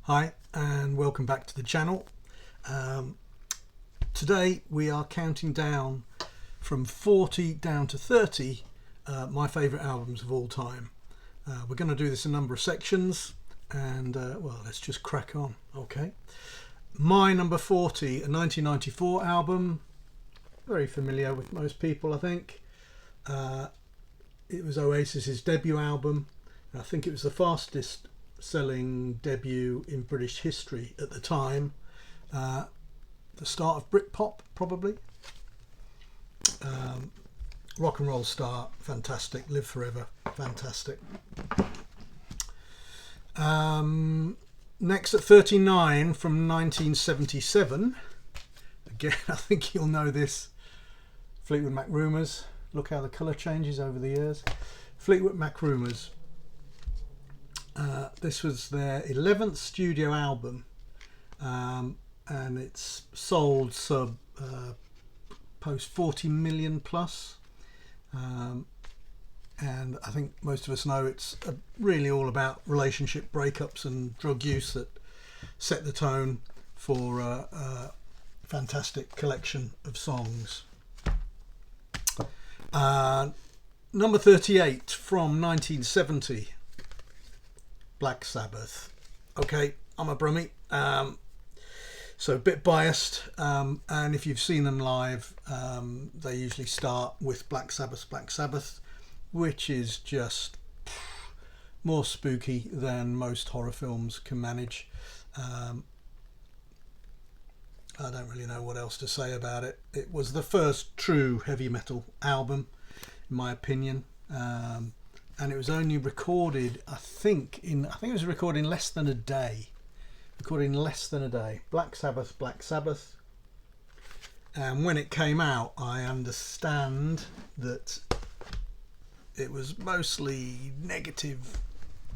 Hi and welcome back to the channel. Today we are counting down from 40 down to 30 my favourite albums of all time. We're going to do this in a number of sections and well, let's just crack on. Okay, my number 40, a 1994 album, very familiar with most people I think. It was Oasis's debut album. I think it was the fastest selling debut in British history at the time. The start of Britpop, probably. Rock and roll star, fantastic. Live forever, fantastic. Next at 39 from 1977. Again, I think you'll know this. Fleetwood Mac Rumours. Look how the colour changes over the years. Fleetwood Mac Rumours. This was their 11th studio album, and it's sold post 40 million plus, and I think most of us know it's really all about relationship breakups and drug use that set the tone for a fantastic collection of songs. Number 38 from 1970. Black Sabbath. Okay, I'm a brummie, so a bit biased, and if you've seen them live, they usually start with Black Sabbath, which is just more spooky than most horror films can manage. I don't really know what else to say about it. It was the first true heavy metal album, in my opinion. And it was only recorded, I think it was recorded in less than a day. Black Sabbath. And when it came out, I understand that it was mostly negative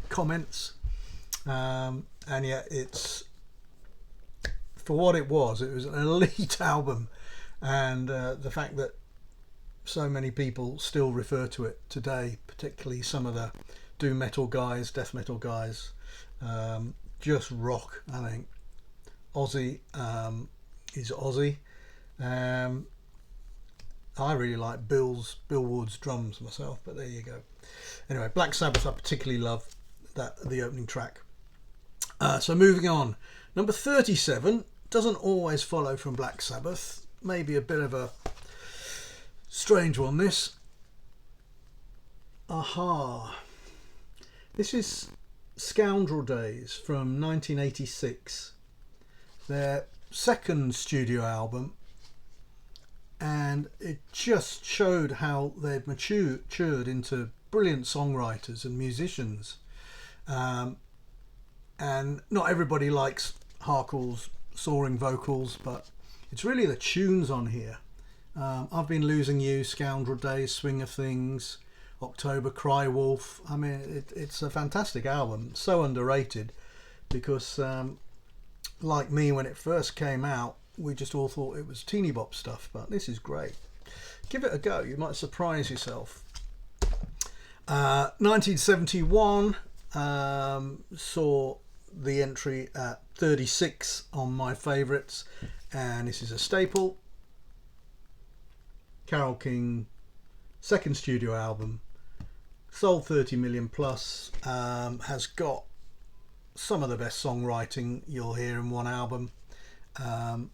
comments. And yet it's, for what it was an elite album. And the fact that so many people still refer to it today, particularly some of the doom metal guys, death metal guys, just rock. I think Ozzy is Ozzy. I really like Bill Ward's drums myself, but there you go. Anyway, Black Sabbath, I particularly love the opening track. So moving on, number 37 doesn't always follow from Black Sabbath. Maybe a bit of a strange one, this. Aha. This is Scoundrel Days from 1986, their second studio album, and it just showed how they'd matured into brilliant songwriters and musicians. And not everybody likes Harkel's soaring vocals, but it's really the tunes on here. I've Been Losing You, Scoundrel Days, Swing of Things, October, Cry Wolf. I mean, it's a fantastic album, so underrated, because like me, when it first came out, we just all thought it was teeny bop stuff, but this is great. Give it a go, you might surprise yourself. 1971 saw the entry at 36 on my favourites, and this is a staple. Carole King, second studio album, sold 30 million plus, has got some of the best songwriting you'll hear in one album, and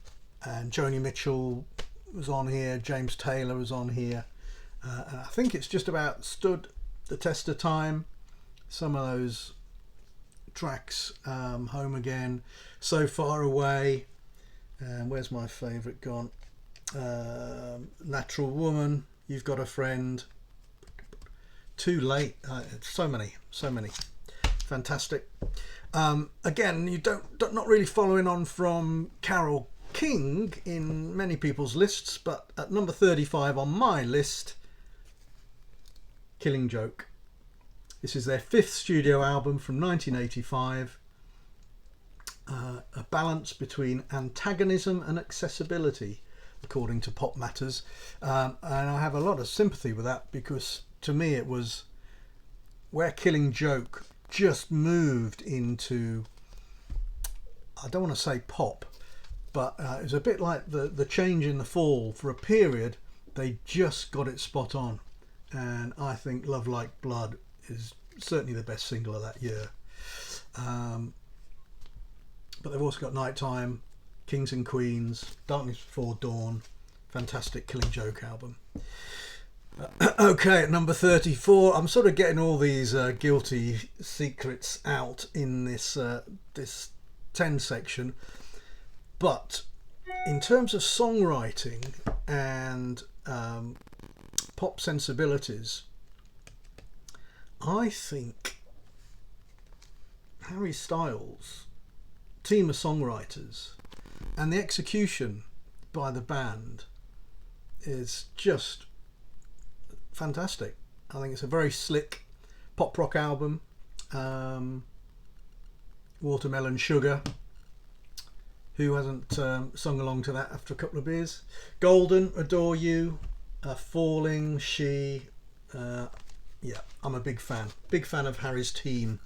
Joni Mitchell was on here, James Taylor was on here, and I think it's just about stood the test of time. Some of those tracks, Home Again, So Far Away, and where's my favourite gone? Natural Woman, You've Got a Friend, Too Late. So many fantastic. Again, you not really following on from Carole King in many people's lists, but at number 35 on my list, Killing Joke. This is their fifth studio album from 1985. A balance between antagonism and accessibility, according to Pop Matters, and I have a lot of sympathy with that, because to me it was where Killing Joke just moved into I don't want to say pop, but it was a bit like the Change in the Fall. For a period, they just got it spot on, and I think Love Like Blood is certainly the best single of that year. But they've also got Nighttime, Kings and Queens, Darkness Before Dawn, fantastic Killing Joke album. Okay, at number 34, I'm sort of getting all these guilty secrets out in this 10 section, but in terms of songwriting and pop sensibilities, I think Harry Styles' team of songwriters and the execution by the band is just fantastic. I think it's a very slick pop rock album. Watermelon Sugar, who hasn't sung along to that after a couple of beers? Golden, Adore You, Falling, She. Yeah, I'm a big fan of Harry's team.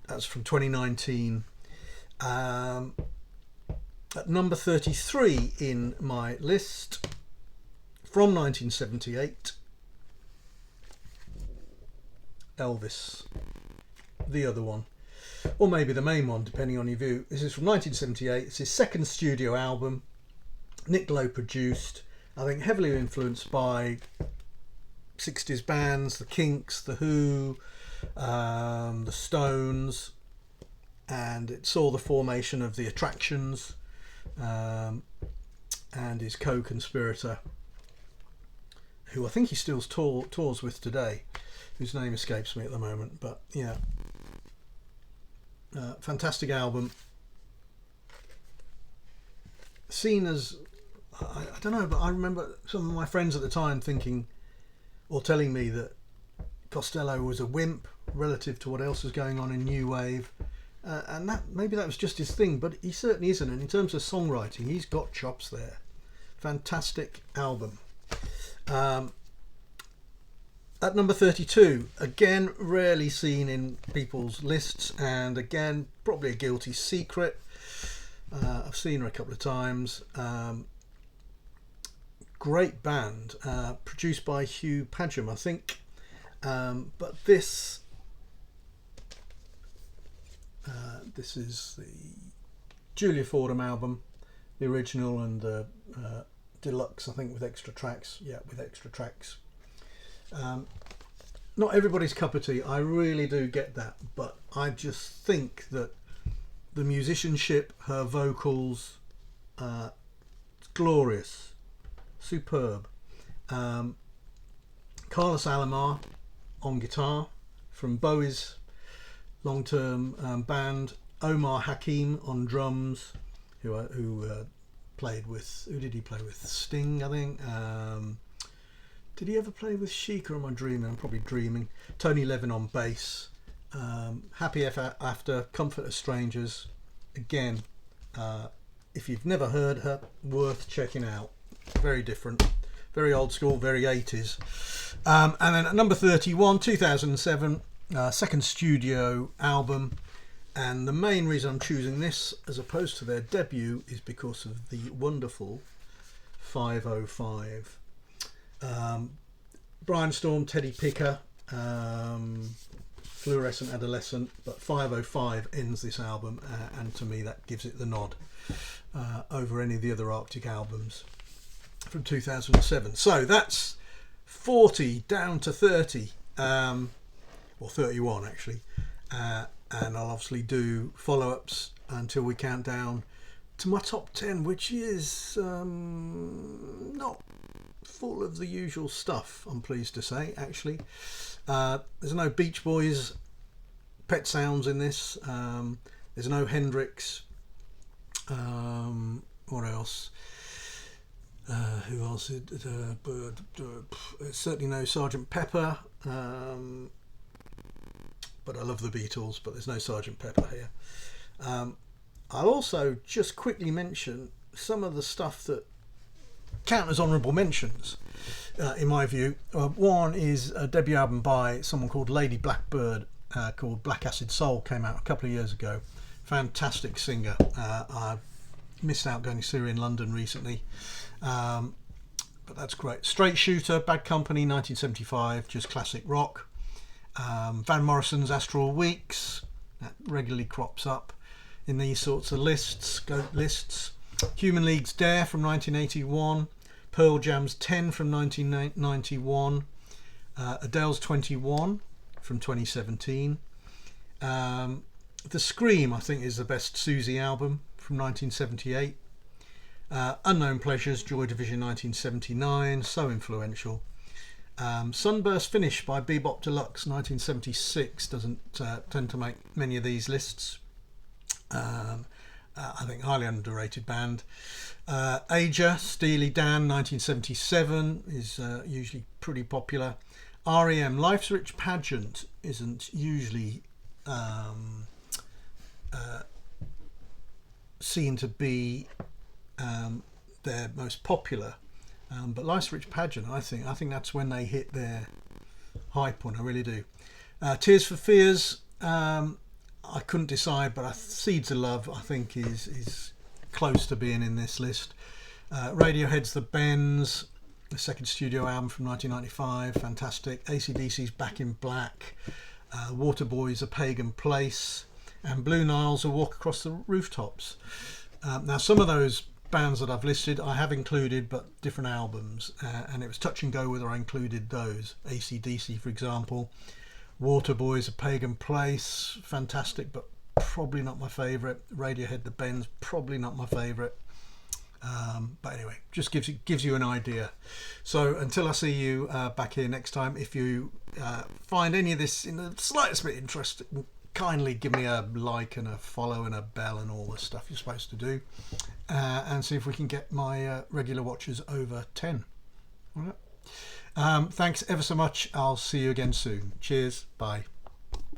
That's from 2019. At number 33 in my list, from 1978, Elvis, the other one, or maybe the main one, depending on your view. This is from 1978. It's his second studio album. Nick Lowe produced. I think heavily influenced by 60s bands, the Kinks, the Who, the Stones, and it saw the formation of the Attractions and his co-conspirator, who I think he still tours with today, whose name escapes me at the moment, but yeah, fantastic album. Seen as, I don't know, but I remember some of my friends at the time thinking or telling me that Costello was a wimp relative to what else was going on in New Wave, and that maybe that was just his thing, but he certainly isn't. And in terms of songwriting, he's got chops there. Fantastic album. At number 32, again rarely seen in people's lists, and again probably a guilty secret. I've seen her a couple of times. Great band, produced by Hugh Padgham, I think. But this is the Julia Fordham album, the original and the deluxe, I think, with extra tracks. Yeah, with extra tracks. Not everybody's cup of tea, I really do get that, but I just think that the musicianship, her vocals, glorious, superb. Carlos Alomar on guitar from Bowie's long-term band. Omar Hakim on drums, who played with, who did he play with? Sting, I think. Did he ever play with Chic, or am I dreaming? I'm probably dreaming. Tony Levin on bass. Happy After, Comfort of Strangers. Again, if you've never heard her, worth checking out. Very different, very old school, very 80s. And then at number 31, 2007, second studio album. And the main reason I'm choosing this as opposed to their debut is because of the wonderful 505. Brian Storm, Teddy Picker, Fluorescent Adolescent, but 505 ends this album, and to me that gives it the nod over any of the other Arctic albums from 2007. So that's 40 down to 30, or 31 actually, and I'll obviously do follow-ups until we count down to my top 10, which is not full of the usual stuff, I'm pleased to say, actually. There's no Beach Boys Pet Sounds in this. There's no Hendrix. What else? Who else? Certainly no Sgt. Pepper. But I love the Beatles, but there's no Sgt. Pepper here. I'll also just quickly mention some of the stuff that count as honourable mentions, in my view. One is a debut album by someone called Lady Blackbird, called Black Acid Soul came out a couple of years ago. Fantastic singer. I've missed out going to see her in London recently, but that's great. Straight Shooter, Bad Company, 1975, just classic rock. Van Morrison's Astral Weeks, that regularly crops up in these sorts of lists. Human League's Dare from 1981, Pearl Jam's 10 from 1991, Adele's 21 from 2017. The Scream, I think, is the best Susie album from 1978. Unknown Pleasures, Joy Division, 1979, so influential. Sunburst Finish by Bebop Deluxe, 1976, doesn't tend to make many of these lists. I think highly underrated band. Aja, Steely Dan, 1977, is usually pretty popular. REM, Life's Rich Pageant, isn't usually seen to be their most popular, but Life's Rich Pageant, I think that's when they hit their high point. I really do. Tears for Fears, I couldn't decide, but Seeds of Love I think is close to being in this list. Radiohead's The Bends, the second studio album from 1995, fantastic. AC/DC's Back in Black, Waterboys, A Pagan Place, and Blue Nile's A Walk Across the Rooftops. Now some of those bands that I've listed I have included, but different albums, and it was touch and go whether I included those. AC/DC, for example. Waterboys, A Pagan Place, fantastic, but probably not my favourite. Radiohead, The Bends, probably not my favourite. But anyway, just gives you an idea. So until I see you back here next time, if you find any of this in the slightest bit interesting, kindly give me a like and a follow and a bell and all the stuff you're supposed to do, and see if we can get my regular watchers over 10. All right. Thanks ever so much. I'll see you again soon. Cheers. Bye.